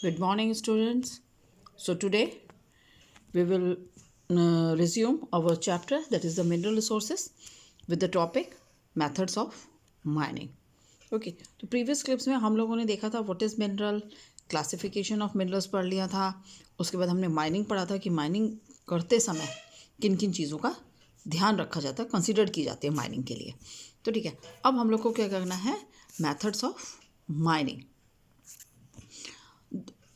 Good morning, students. So, today we will resume our chapter that is the mineral resources with the topic methods of mining. Okay तो previous clips में हम लोगों ने देखा था what is mineral, classification of minerals पढ़ लिया था। उसके बाद हमने माइनिंग पढ़ा था कि माइनिंग करते समय किन किन चीज़ों का ध्यान रखा जाता है, कंसिडर की जाती है माइनिंग के लिए। तो ठीक है, अब हम लोग को क्या करना है, मेथड्स ऑफ माइनिंग,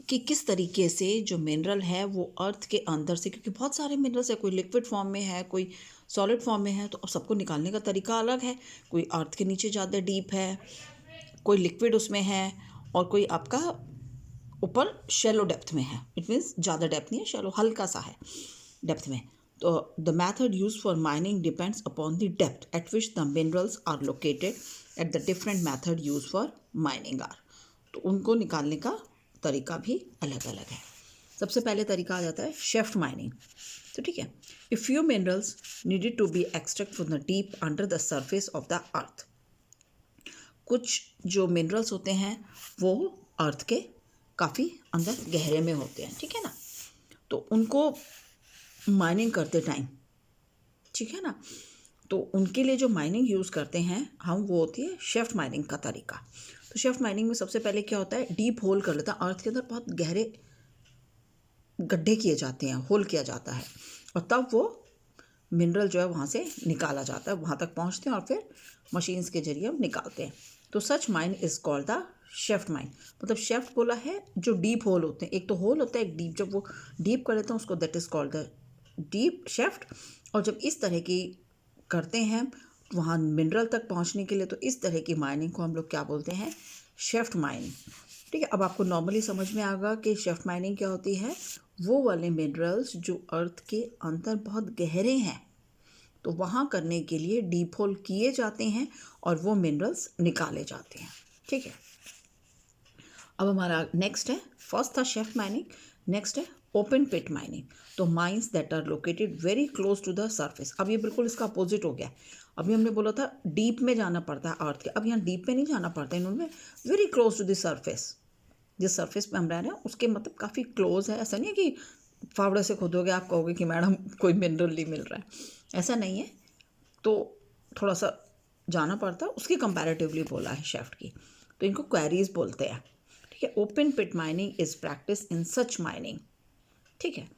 कि किस तरीके से जो मिनरल है वो अर्थ के अंदर से, क्योंकि बहुत सारे मिनरल्स है, कोई लिक्विड फॉर्म में है, कोई सॉलिड फॉर्म में है, तो अब सबको निकालने का तरीका अलग है। कोई अर्थ के नीचे ज़्यादा डीप है, कोई लिक्विड उसमें है, और कोई आपका ऊपर शैलो डेप्थ में है। इट मीन्स ज़्यादा डेप्थ नहीं है, शैलो हल्का सा है डेप्थ में। तो the method use for mining depends upon the depth at which the minerals are located at the different method use for mining are. तो उनको निकालने का तरीका भी अलग अलग है। सबसे पहले तरीका आ जाता है शेफ्ट माइनिंग। तो ठीक है, a few minerals needed to be extract from the deep under the surface of the earth. कुछ जो मिनरल्स होते हैं वो अर्थ के काफ़ी अंदर गहरे में होते हैं, ठीक है ना। तो उनको माइनिंग करते टाइम, ठीक है ना, तो उनके लिए जो माइनिंग यूज़ करते हैं हम, वो होती है शेफ्ट माइनिंग का तरीका। तो शेफ्ट माइनिंग में सबसे पहले क्या होता है, डीप होल कर लेता है, अर्थ के अंदर बहुत गहरे गड्ढे किए जाते हैं, होल किया जाता है, और तब वो मिनरल जो है वहाँ से निकाला जाता है, वहाँ तक पहुँचते हैं और फिर मशीन्स के जरिए हम निकालते हैं। तो such mine is called the shaft mine. मतलब शेफ्ट बोला है जो डीप होल होते हैं, एक तो होल होता है एक डीप, जब वो डीप कर लेते हैं उसको that is called the deep shaft. और जब इस तरह की करते हैं वहाँ मिनरल तक पहुँचने के लिए, तो इस तरह की माइनिंग को हम लोग क्या बोलते हैं, शेफ्ट माइनिंग। ठीक है, अब आपको नॉर्मली समझ में आएगा कि शेफ्ट माइनिंग क्या होती है। वो वाले मिनरल्स जो अर्थ के अंदर बहुत गहरे हैं, तो वहाँ करने के लिए डीप होल किए जाते हैं और वो मिनरल्स निकाले जाते हैं। ठीक है, अब हमारा नेक्स्ट है, फर्स्ट था शेफ्ट माइनिंग, नेक्स्ट है ओपन पिट माइनिंग। तो mines that are located very close to the surface. अब ये बिल्कुल इसका अपोजिट हो गया। अभी हमने बोला था डीप में जाना पड़ता है अर्थ के, अब यहाँ डीप में नहीं जाना पड़ता है, इन्होंने very close to the surface. जिस सरफेस पे हम रह रहे हैं उसके मतलब काफ़ी क्लोज है। ऐसा नहीं है कि फावड़े से खोदोगे आप कहोगे कि मैडम कोई मिनरल नहीं मिल रहा है, ऐसा नहीं है। तो थोड़ा सा जाना पड़ता है, उसकी कंपैरेटिवली बोला है शेफ्ट की। तो इनको क्वेरीज बोलते हैं। ठीक है, open pit mining is practice in such mining. ठीक है,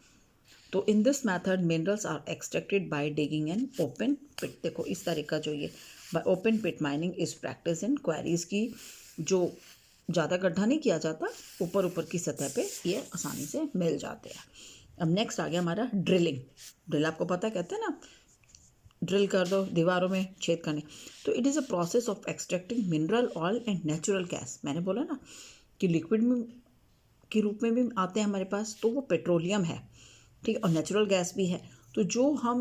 तो in this method minerals are extracted by digging an open pit. देखो इस तरह का जो ये open pit mining is practice in quarries की, जो ज़्यादा गड्ढा नहीं किया जाता, ऊपर ऊपर की सतह पे ये आसानी से मिल जाते हैं। अब नेक्स्ट आ गया हमारा ड्रिलिंग। ड्रिल आपको पता कहते हैं ना, ड्रिल कर दो दीवारों में छेद करने। तो it is a process of extracting mineral oil and natural gas. मैंने बोला ना कि लिक्विड में के रूप में भी आते हैं हमारे पास, तो वो पेट्रोलियम है, ठीक है, और नेचुरल गैस भी है। तो जो हम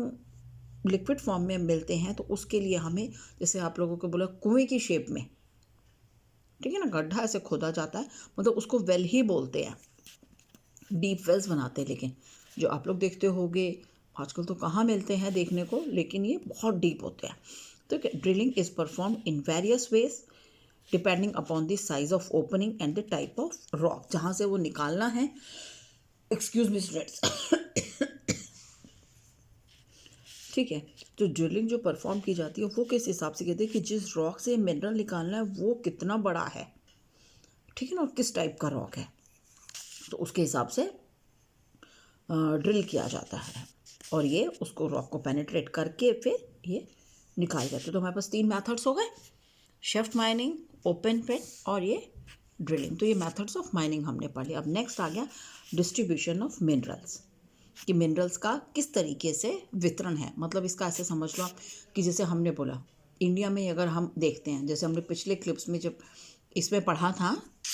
लिक्विड फॉर्म में मिलते हैं तो उसके लिए हमें, जैसे आप लोगों को बोला कुएं की शेप में, ठीक है ना, गड्ढा ऐसे खोदा जाता है, मतलब उसको वेल ही बोलते हैं, डीप वेल्स बनाते हैं। लेकिन जो आप लोग देखते होगे आजकल तो कहाँ मिलते हैं देखने को, लेकिन ये बहुत डीप होते हैं। तो drilling is perform in various ways depending upon the size of opening and the type of rock जहाँ से वो निकालना है। Excuse me students. ठीक है, तो ड्रिलिंग जो परफॉर्म की जाती है वो किस हिसाब से कहते हैं कि जिस रॉक से मिनरल निकालना है वो कितना बड़ा है, ठीक है ना, और किस टाइप का रॉक है, तो उसके हिसाब से ड्रिल किया जाता है, और ये उसको रॉक को पेनिट्रेट करके फिर ये निकाल जाते हैं। तो हमारे पास 3 मेथड्स हो गए, शेफ्ट माइनिंग, ओपन पिट और ये ड्रिलिंग। तो ये मेथड्स ऑफ माइनिंग हमने पढ़ लिया। अब नेक्स्ट आ गया डिस्ट्रीब्यूशन ऑफ मिनरल्स, कि मिनरल्स का किस तरीके से वितरण है। मतलब इसका ऐसे समझ लो आप कि जैसे हमने बोला इंडिया में अगर हम देखते हैं, जैसे हमने पिछले क्लिप्स में जब इसमें पढ़ा था,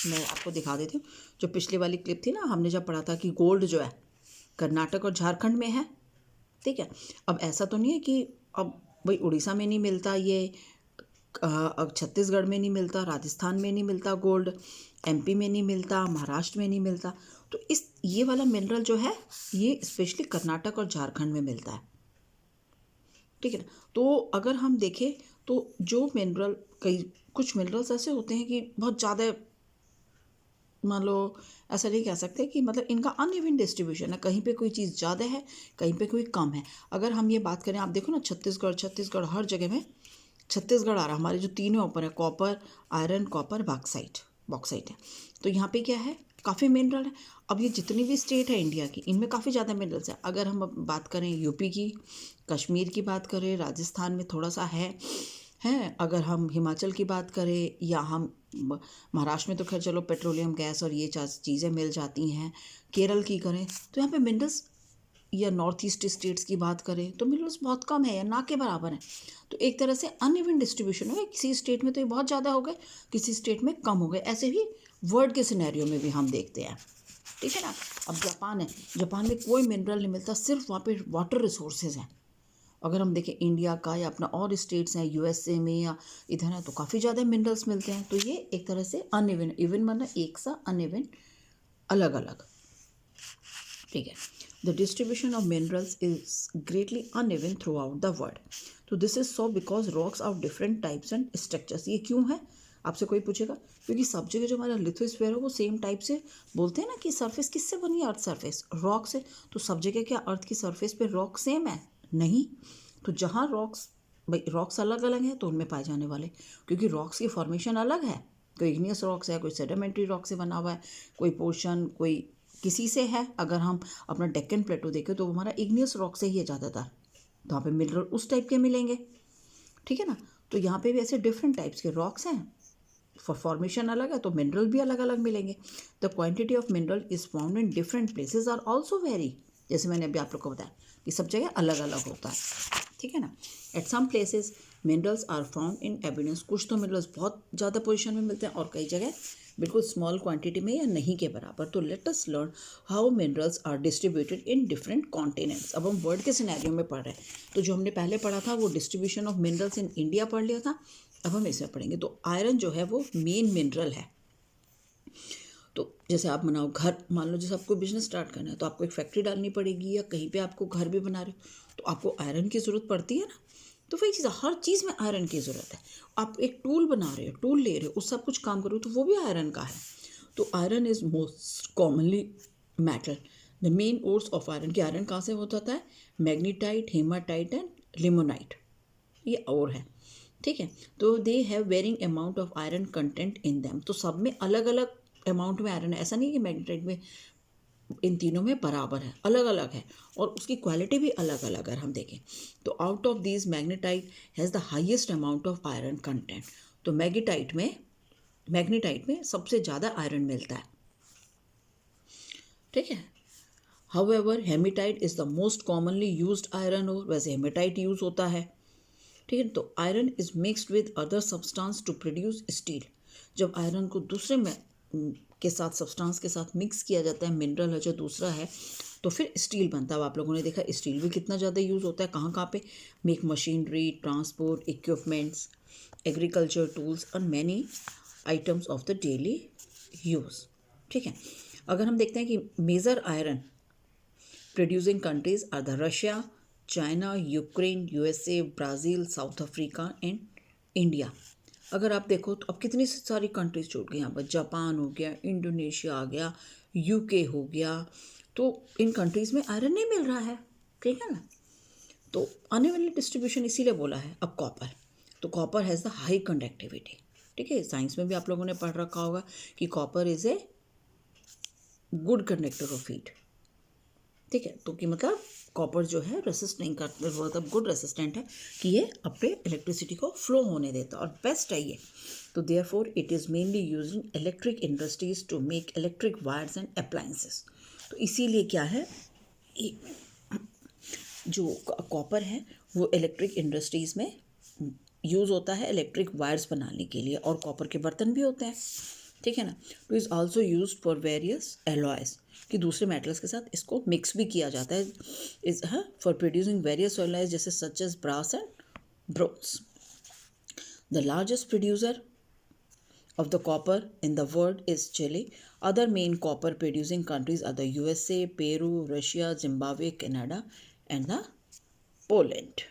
मैं आपको दिखा देती हूँ। जो पिछली वाली क्लिप थी ना, हमने जब पढ़ा था कि गोल्ड जो है कर्नाटक और झारखंड में है, ठीक है। अब ऐसा तो नहीं है कि अब भाई उड़ीसा में नहीं मिलता ये, अब छत्तीसगढ़ में नहीं मिलता, राजस्थान में नहीं मिलता गोल्ड, एमपी में नहीं मिलता, महाराष्ट्र में नहीं मिलता। तो इस ये वाला मिनरल जो है ये स्पेशली कर्नाटक और झारखंड में मिलता है, ठीक है ना। तो अगर हम देखें तो जो मिनरल, कई कुछ मिनरल्स ऐसे होते हैं कि बहुत ज़्यादा मान लो ऐसा नहीं कह सकते कि मतलब इनका अनइवन डिस्ट्रीब्यूशन है, कहीं पे कोई चीज़ ज़्यादा है, कहीं पे कोई कम है। अगर हम ये बात करें, आप देखो ना छत्तीसगढ़ हर जगह में छत्तीसगढ़ आ रहा है, हमारे जो तीनों ऊपर है, कॉपर, आयरन, कॉपर, बॉक्साइट है। तो यहाँ पे क्या है, काफ़ी मिनरल है। अब ये जितनी भी स्टेट है इंडिया की, इनमें काफ़ी ज़्यादा मिनरल्स है। अगर हम अब बात करें यूपी की, कश्मीर की बात करें, राजस्थान में थोड़ा सा है। अगर हम हिमाचल की बात करें, या हम महाराष्ट्र में तो खैर चलो पेट्रोलियम गैस और ये चीज़ें मिल जाती हैं। केरल की करें तो यहाँ पे मिनरल्स, या नॉर्थ ईस्ट स्टेट्स की बात करें तो मिनरल्स बहुत कम है या ना के बराबर है। तो एक तरह से अनइवन डिस्ट्रीब्यूशन है, किसी स्टेट में तो ये बहुत ज़्यादा हो गए, किसी स्टेट में कम हो गए। ऐसे भी वर्ल्ड के सिनेरियो में भी हम देखते हैं, ठीक है ना। अब जापान है, जापान में कोई मिनरल नहीं मिलता, सिर्फ वहाँ पे वाटर रिसोर्सेज हैं। अगर हम देखें इंडिया का या अपना और स्टेट्स हैं यूएसए में या इधर है, तो काफ़ी ज़्यादा मिनरल्स मिलते हैं। तो ये एक तरह से अनइवन, इवन मतलब एक सा, अनइवन अलग अलग, ठीक है। The distribution of minerals is greatly uneven throughout the world. तो this is so because rocks of different types and structures. ये क्यों है, आपसे कोई पूछेगा, क्योंकि सब जगह जो हमारा लिथोस्फीयर है वो सेम टाइप से, बोलते हैं ना कि सरफेस किससे बनी है, अर्थ सरफेस, रॉक से। तो सब जगह क्या अर्थ की सरफेस पे रॉक सेम है? नहीं। तो जहाँ रॉक्स, भाई रॉक्स अलग अलग हैं तो उनमें पाए जाने वाले, क्योंकि रॉक्स की फॉर्मेशन अलग है, कोई इग्नियस रॉक्स है, कोई सेडिमेंट्री रॉक से बना हुआ है, कोई पोर्शन कोई किसी से है। अगर हम अपना डेक्कन प्लेटो देखें तो हमारा इग्नियस रॉक से ही है ज़्यादातर, तो वहाँ पे मिनरल उस टाइप के मिलेंगे, ठीक है ना। तो यहाँ पे भी ऐसे डिफरेंट टाइप्स के रॉक्स हैं, फॉर्मेशन अलग है तो मिनरल भी अलग अलग मिलेंगे। The quantity of mineral is found in different places are also very, जैसे मैंने अभी आप लोग को बताया कि सब जगह अलग अलग होता है, ठीक है ना। At some places minerals are found in abundance, कुछ तो मिनरल्स बहुत ज़्यादा पोजीशन में मिलते हैं और कई जगह बिल्कुल स्मॉल क्वांटिटी में या नहीं के बराबर। तो let us learn how minerals are distributed in different continents. अब हम वर्ल्ड के सिनेरियो में पढ़ रहे हैं, तो जो हमने पहले पढ़ा था वो distribution of minerals in India पढ़ लिया था, अब हम इसमें पढ़ेंगे। तो आयरन जो है वो मेन मिनरल है। तो जैसे आप बनाओ घर, मान लो जैसे आपको बिजनेस स्टार्ट करना है तो आपको एक फैक्ट्री डालनी पड़ेगी, या कहीं पे आपको घर भी बना रहे हो तो आपको आयरन की ज़रूरत पड़ती है ना। तो वही चीज़, हर चीज़ में आयरन की ज़रूरत है। आप एक टूल बना रहे हो, टूल ले रहे हो, उस सब कुछ काम करो तो वो भी आयरन का है। तो iron is most commonly metal. The main ores of iron, की आयरन कहाँ से होता है, मैग्नीटाइट, हेमाटाइट एंड लिमोनाइट, ये और है, ठीक है। तो they have varying amount of iron content in them. तो सब में अलग अलग अमाउंट में आयरन है, ऐसा नहीं कि मैग्नेटाइट में इन तीनों में बराबर है, अलग अलग है, और उसकी क्वालिटी भी अलग अलग अगर हम देखें। तो out of these magnetite has the highest amount of iron content. तो मैग्नेटाइट में सबसे ज़्यादा आयरन मिलता है, ठीक है। However hematite is the most commonly used iron ore, वैसे हेमेटाइट यूज़ होता है, ठीक है। तो iron is mixed with other substance to produce steel. जब आयरन को दूसरे में के साथ, सब्सटेंस के साथ मिक्स किया जाता है, मिनरल है जो दूसरा है, तो फिर स्टील बनता है। अब आप लोगों ने देखा स्टील भी कितना ज़्यादा यूज़ होता है, कहाँ कहाँ पे, make machinery, transport equipments, agriculture tools और many items of the daily use, ठीक है। अगर हम देखते हैं कि major iron producing countries are the Russia, China, Ukraine, USA, Brazil, South Africa and India. अगर आप देखो तो अब कितनी सारी कंट्रीज छूट गई यहाँ पर, जापान हो गया, इंडोनेशिया आ गया, यूके हो गया। तो इन कंट्रीज़ में आयरन नहीं मिल रहा है, ठीक है ना। तो अनइवनली डिस्ट्रीब्यूशन इसीलिए बोला है। अब कॉपर, तो copper has the high conductivity, ठीक है। साइंस में भी आप लोगों ने पढ़ रखा होगा कि copper is a good conductor of heat, ठीक है। तो कि मतलब कॉपर जो है रेसिस्ट नहीं करता, मतलब गुड रेसिस्टेंट है कि ये अपने इलेक्ट्रिसिटी को फ्लो होने देता और बेस्ट है ये। तो therefore it is mainly used in electric industries to make electric wires and appliances. तो इसीलिए क्या है, जो कॉपर है वो इलेक्ट्रिक इंडस्ट्रीज़ में यूज़ होता है इलेक्ट्रिक वायर्स बनाने के लिए, और कॉपर के बर्तन भी होते हैं, ठीक है ना। तो is also used for various alloys, कि दूसरे मेटल्स के साथ इसको मिक्स भी किया जाता है, is for producing various alloys जैसे such as brass and bronze. The largest producer of the copper in the world is Chile. Other main copper producing countries are the USA, Peru, Russia, Zimbabwe, Canada and the Poland.